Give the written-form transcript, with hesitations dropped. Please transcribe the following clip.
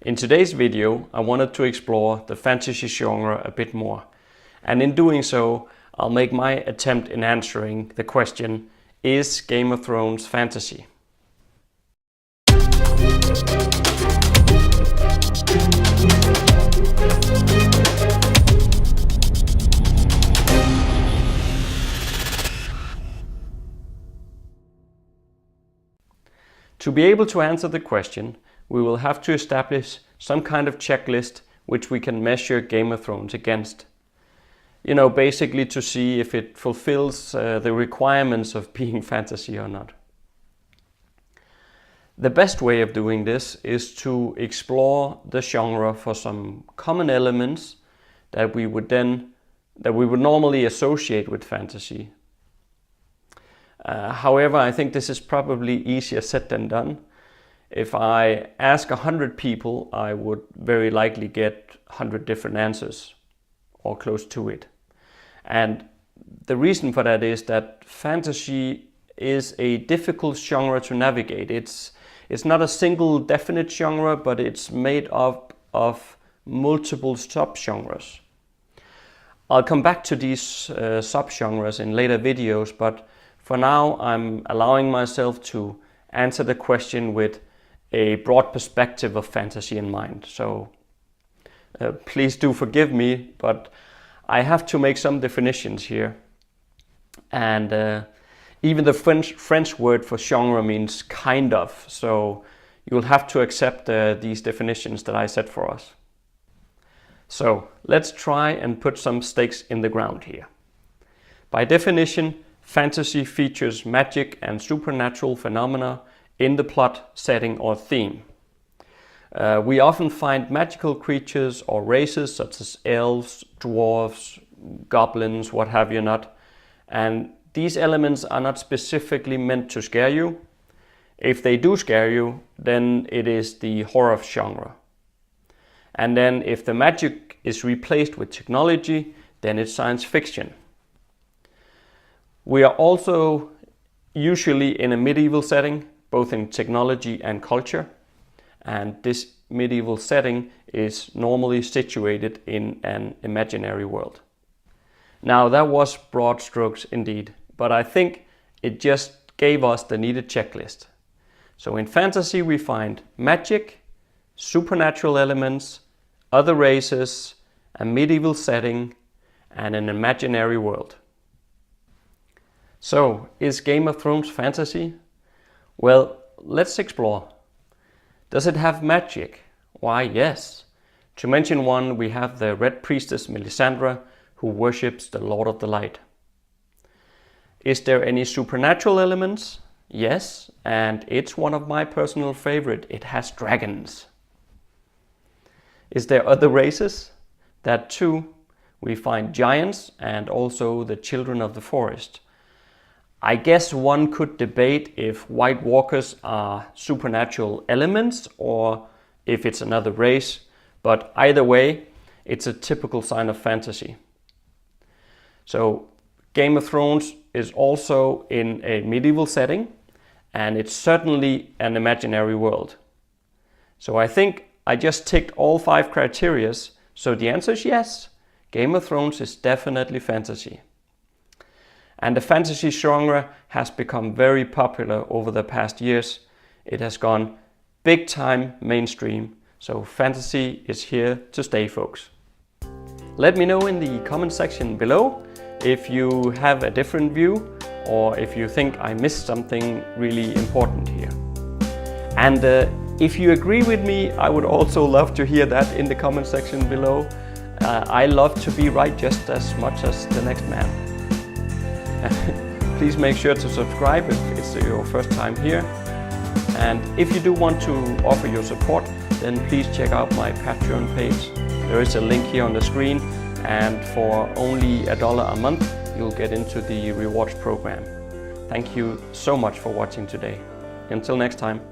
In today's video, I wanted to explore the fantasy genre a bit more, and in doing so, I'll make my attempt in answering the question, is Game of Thrones fantasy? To be able to answer the question, we will have to establish some kind of checklist which we can measure Game of Thrones against. You know, basically to see if it fulfills the requirements of being fantasy or not. The best way of doing this is to explore the genre for some common elements that we would normally associate with fantasy. However, I think this is probably easier said than done. If I ask 100 people, I would very likely get 100 different answers, or close to it. And the reason for that is that fantasy is a difficult genre to navigate. It's not a single definite genre, but it's made up of multiple subgenres. I'll come back to these subgenres in later videos, but for now I'm allowing myself to answer the question with a broad perspective of fantasy in mind. So please do forgive me, but I have to make some definitions here. And even the French word for genre means kind of, so you'll have to accept these definitions that I set for us. So let's try and put some stakes in the ground here. By definition, fantasy features magic and supernatural phenomena in the plot, setting or theme. We often find magical creatures or races such as elves, dwarves, goblins, what have you not. And these elements are not specifically meant to scare you. If they do scare you, then it is the horror genre. And then if the magic is replaced with technology, then it's science fiction. We are also usually in a medieval setting, both in technology and culture. And this medieval setting is normally situated in an imaginary world. Now that was broad strokes indeed, but I think it just gave us the needed checklist. So in fantasy we find magic, supernatural elements, other races, a medieval setting, and an imaginary world. So, is Game of Thrones fantasy? Well, let's explore. Does it have magic? Why, yes. To mention one, we have the Red Priestess Melisandre, who worships the Lord of the Light. Is there any supernatural elements? Yes, and it's one of my personal favorite. It has dragons. Is there other races? That too. We find giants and also the children of the forest. I guess one could debate if White Walkers are supernatural elements or if it's another race, but either way, it's a typical sign of fantasy. So Game of Thrones is also in a medieval setting, and it's certainly an imaginary world. So I think I just ticked all 5 criteria, so the answer is yes. Game of Thrones is definitely fantasy. And the fantasy genre has become very popular over the past years. It has gone big time mainstream, so fantasy is here to stay, folks. Let me know in the comment section below if you have a different view or if you think I missed something really important here. And if you agree with me, I would also love to hear that in the comment section below. I love to be right just as much as the next man. Please make sure to subscribe if it's your first time here. And if you do want to offer your support, then please check out my Patreon page. There is a link here on the screen, and for only $1 a month, you'll get into the rewards program. Thank you so much for watching today. Until next time.